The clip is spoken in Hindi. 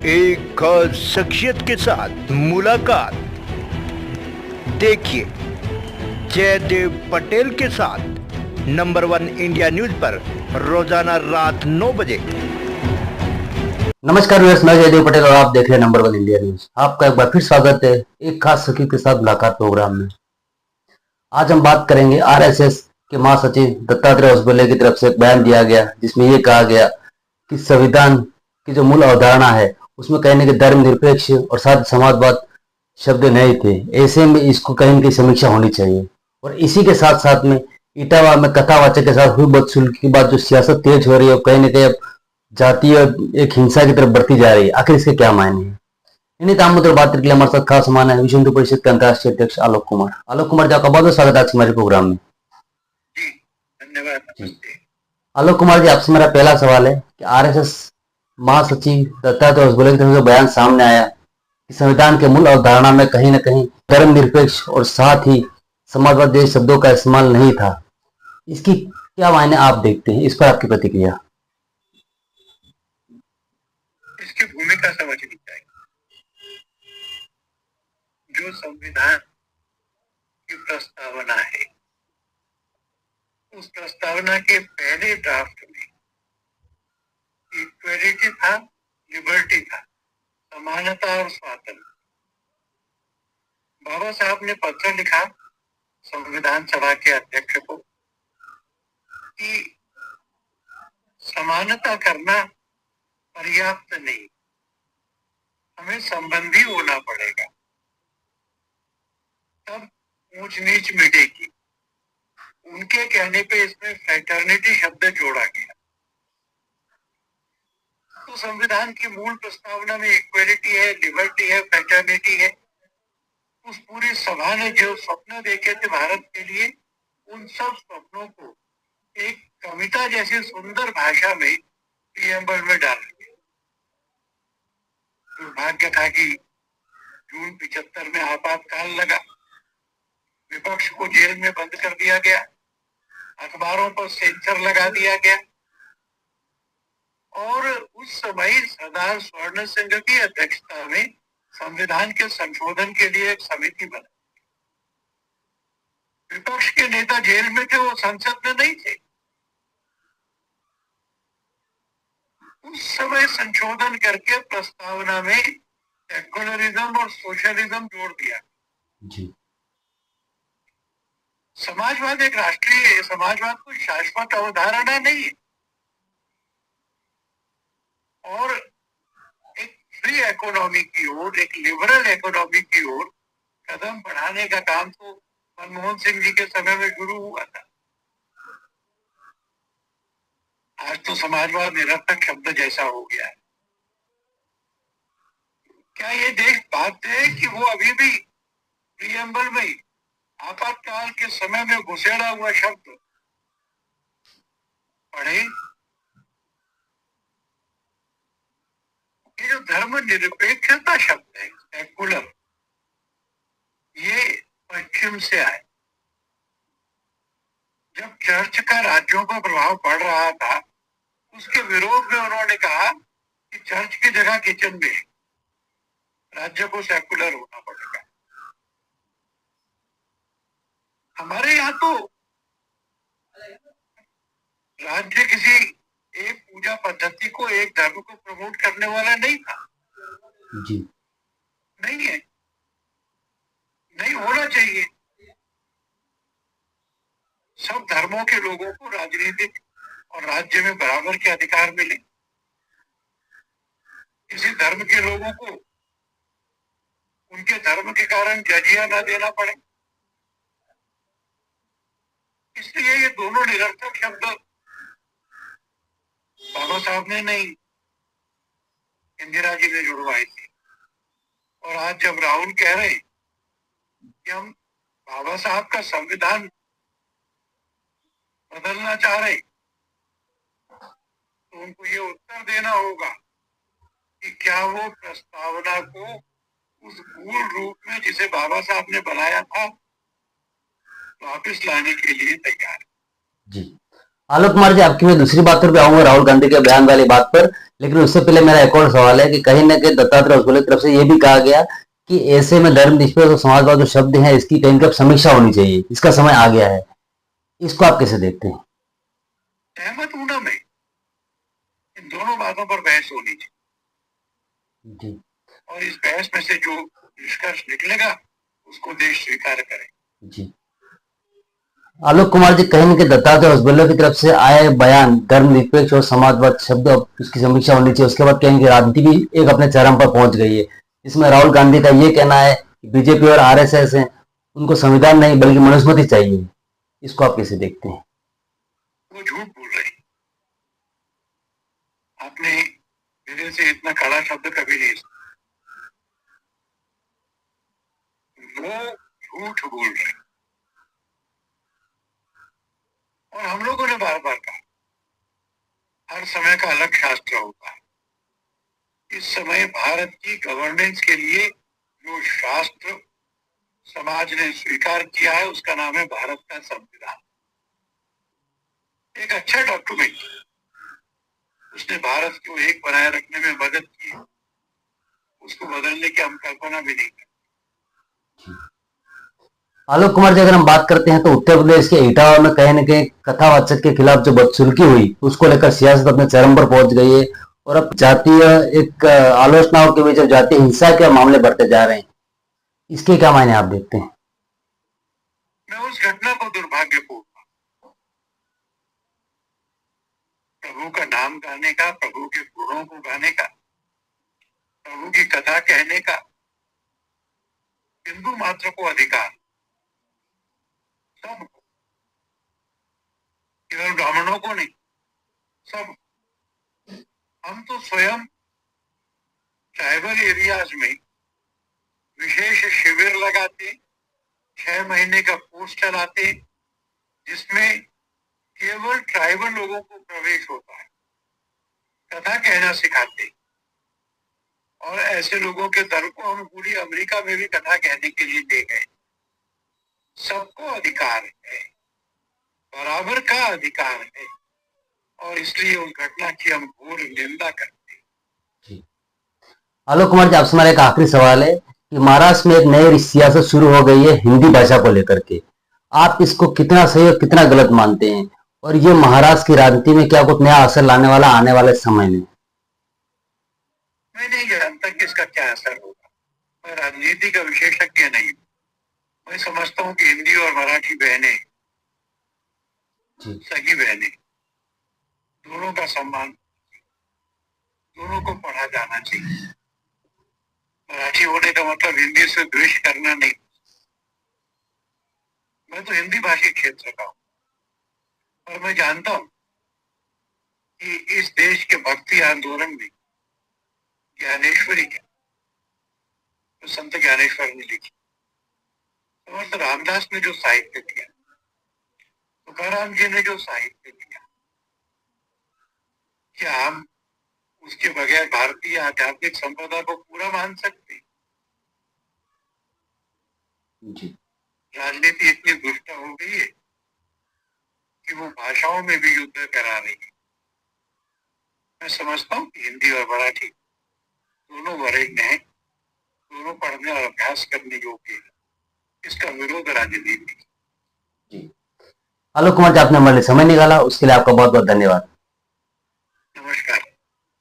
एक खास शख्सियत के साथ मुलाकात। देखिए जयदेव पटेल के साथ नंबर 1 इंडिया न्यूज पर रोजाना रात 9 बजे। नमस्कार व्यूअर्स, मैं जयदेव पटेल और आप देख रहे हैं नंबर 1 इंडिया न्यूज। आपका एक बार फिर स्वागत है एक खास सखी के साथ मुलाकात प्रोग्राम में। आज हम बात करेंगे आरएसएस के महासचिव दत्तात्रेय होसबले की तरफ से एक बयान दिया गया, जिसमें यह कहा गया कि संविधान की जो मूल अवधारणा है उसमें कहीं न कहीं धर्मनिरपेक्ष और साथ समाजवाद शब्द नहीं थे। ऐसे में इसको कहीं न कहीं समीक्षा होनी चाहिए। और इसी के साथ साथ में इटावा में कथावाचक के साथ हुई बदसलूकी के बाद जो सियासत तेज हो रही है, कहीं न कहीं अब जातीय एक हिंसा की तरफ बढ़ती जा रही है। आखिर इसके क्या मायने हैं? इन्हीं तामुद्दों पर बात करने के लिए हमारे साथ खास मेहमान है विश्व हिंदू परिषद के अंतर्राष्ट्रीय अध्यक्ष आलोक कुमार। आलोक कुमार जी, आपका बहुत बहुत स्वागत है आज हमारे प्रोग्राम में। जी धन्यवाद। नमस्ते। आलोक कुमार जी, आपसे मेरा पहला सवाल है कि आरएसएस महासचिव दत्तात्रेय होसबले की तरफ से बयान सामने आया कि संविधान के मूल अवधारणा में कहीं न कहीं धर्मनिरपेक्ष और साथ ही समाजवाद जैसे शब्दों का इस्तेमाल नहीं था। इसकी क्या मायने आप देखते हैं? इस पर आपकी प्रतिक्रिया। इसकी भूमिका समझनी चाहिए। जो संविधान की प्रस्तावना है, उस प्रस्तावना के पहले ड्राफ्ट में इक्वलिटी था, लिबर्टी था, समानता और स्वातंत्र। बाबा साहब ने पत्र लिखा संविधान सभा के अध्यक्ष को कि समानता करना पर्याप्त नहीं, हमें संबंधी होना पड़ेगा, तब ऊंच नीच मिटेगी। उनके कहने पे इसमें फ्रेटर्निटी शब्द जोड़ा गया। तो संविधान की मूल प्रस्तावना में इक्वलिटी है, लिबर्टी है, फ्रेटर्निटी है। उस पूरी सभा ने जो स्वप्न देखे थे भारत के लिए, उन सब स्वप्नों को एक कविता जैसी सुंदर भाषा में प्रीएम्बल में डाल दिया। दुर्भाग्य था कि जून 75 में आपातकाल लगा, विपक्ष को जेल में बंद कर दिया गया, अखबारों पर सेंसर लगा दिया गया और उस समय सरदार स्वर्ण सिंह की अध्यक्षता में संविधान के संशोधन के लिए एक समिति बनी। विपक्ष के नेता जेल में थे, वो संसद में नहीं थे। उस समय संशोधन करके प्रस्तावना में सेक्युलरिज्म और सोशलिज्म जोड़ दिया। जी। समाजवाद एक राष्ट्रीय समाजवाद कोई शाश्वत अवधारणा नहीं है और एक फ्री इकोनॉमी की ओर, एक लिबरल इकोनॉमी की ओर कदम बढ़ाने का काम तो मनमोहन सिंह जी के समय में शुरू हुआ था। आज तो समाजवाद निरर्थक शब्द जैसा हो गया है। क्या ये देश बात है कि वो अभी भी प्रीएम्बल में आपातकाल के समय में घुसेड़ा हुआ शब्द पढ़े? ये जो धर्मनिरपेक्षता शब्द है, सेकुलर, ये पश्चिम से आए। जब चर्च का राज्यों पर प्रभाव पड़ रहा था, उसके विरोध में उन्होंने कहा कि चर्च की जगह किचन में राज्य को सेकुलर होना पड़ेगा। हमारे यहाँ तो राज्य किसी एक पूजा पद्धति को, एक धर्म को प्रमोट करने वाला नहीं था। जी। नहीं है, नहीं होना चाहिए। सब धर्मों के लोगों को राजनीतिक और राज्य में बराबर के अधिकार मिले। किसी धर्म के लोगों को उनके धर्म के कारण जजिया ना देना पड़े। इसलिए ये दोनों निरर्थक शब्द बाबा साहब ने नहीं, इंदिरा जी ने जुड़वाई थी। और आज जब राहुल कह रहे कि हम बाबा साहब का संविधान बदलना चाह रहे, तो उनको ये उत्तर देना होगा कि क्या वो प्रस्तावना को उस मूल रूप में जिसे बाबा साहब ने बनाया था वापस लाने के लिए तैयार है। जी। आलोक कुमार जी, आपकी मैं दूसरी बात पर भी आऊंगा, राहुल गांधी के बयान वाली बात पर। लेकिन उससे पहले मेरा एक और सवाल है कि कहीं ना कहीं दत्तात्रेय होसबले की तरफ से यह भी कहा गया कि ऐसे में धर्मनिरपेक्ष और समाजवाद जो शब्द हैं इसकी कहीं कहीं समीक्षा होनी चाहिए, इसका समय आ गया है। इसको आप कैसे देखते हैं? सहमत हूं ना मैं, इन दोनों बातों पर बहस होनी चाहिए जी और इस बहस में से जो निष्कर्ष निकलेगा उसको देश स्वीकार करे। जी। आलोक कुमार जी, कहीं न कहीं दत्तात्रेय होसबले की तरफ से आए बयान धर्मनिरपेक्ष और समाजवाद शब्द उसकी समीक्षा होनी चाहिए, उसके बाद कहेंगे राजनीति भी एक अपने चरम पर पहुंच गई है। इसमें राहुल गांधी का ये कहना है कि बीजेपी और आरएसएस है, उनको संविधान नहीं बल्कि मनुस्मृति चाहिए। इसको आप कैसे देखते हैं? वो झूठ बोल रही। आपने मेरे से इतना कड़ा शब्द कभी नहीं सुना। वो झूठ बोल रहे और हम लोगों ने बार बार कहा हर समय का अलग शास्त्र होता है। इस समय भारत की गवर्नेंस के लिए जो शास्त्र समाज ने स्वीकार किया है उसका नाम है भारत का संविधान। एक अच्छा डॉक्यूमेंट, उसने भारत को एक बनाए रखने में मदद की। उसको बदलने की हम कल्पना भी नहीं करते। आलोक कुमार जी, अगर हम बात करते हैं तो उत्तर प्रदेश के इटावा में कहीं न कहीं कथावाचक के खिलाफ जो बदसलूकी हुई, उसको लेकर सियासत अपने चरम पर पहुंच गई है और अब जातीय एक आलोचनाओं के बीच जातीय हिंसा के मामले बढ़ते जा रहे हैं। इसके क्या मायने आप देखते हैं? मैं उस घटना को दुर्भाग्यपूर्ण, प्रभु का नाम गाने का, प्रभु के गुणों को गाने का, प्रभु की कथा कहने का हिंदू मात्र को अधिकार, सबको, केवल ब्राह्मणों को नहीं, सब। हम तो स्वयं ट्राइबल एरियाज में विशेष शिविर लगाते, 6 महीने का कोर्स चलाते, जिसमें केवल ट्राइबल लोगों को प्रवेश होता है, कथा कहना सिखाते और ऐसे लोगों के दल को हम पूरी अमेरिका में भी कथा कहने के लिए ले गए। सबको अधिकार है, बराबर का अधिकार है और इसलिए उस घटना की हम घोर निंदा करते हैं। आलोक कुमार जी, आपसे हमारा एक आखिरी सवाल है कि महाराष्ट्र में एक नई सियासत शुरू हो गई है हिंदी भाषा को लेकर के। आप इसको कितना सही और कितना गलत मानते हैं? और ये महाराष्ट्र की राजनीति में क्या कुछ नया असर लाने वाला आने वाले समय में? मैं नहीं जानता कि इसका क्या असर होगा। मैं राजनीति का विशेषज्ञ नहीं हूँ। मैं समझता हूँ कि हिंदी और मराठी बहनें, सगी बहनें, दोनों का सम्मान, दोनों को पढ़ा जाना चाहिए। मराठी होने का मतलब हिंदी से द्वेष करना नहीं। मैं तो हिंदी भाषी क्षेत्र का हूँ और मैं जानता हूँ कि इस देश के भक्ति आंदोलन में ज्ञानेश्वरी क्या, तो संत ज्ञानेश्वर ने लिखी, समर्थ रामदास ने जो साहित्य दिया, तुकाराम जी ने जो साहित्य दिया, क्या हम उसके बगैर भारतीय आध्यात्मिक संपदा को पूरा मान सकते? जी। राजनीति इतनी दुष्ट हो गई है कि वो भाषाओं में भी युद्ध करा रही है। मैं समझता हूँ कि हिंदी और मराठी दोनों वरेण्य हैं, दोनों पढ़ने और अभ्यास करने योग्य है। इसका विरोध राजनीति। जी। आलोक कुमार जी, आपने हमारे लिए समय निकाला, उसके लिए आपका बहुत बहुत धन्यवाद। नमस्कार।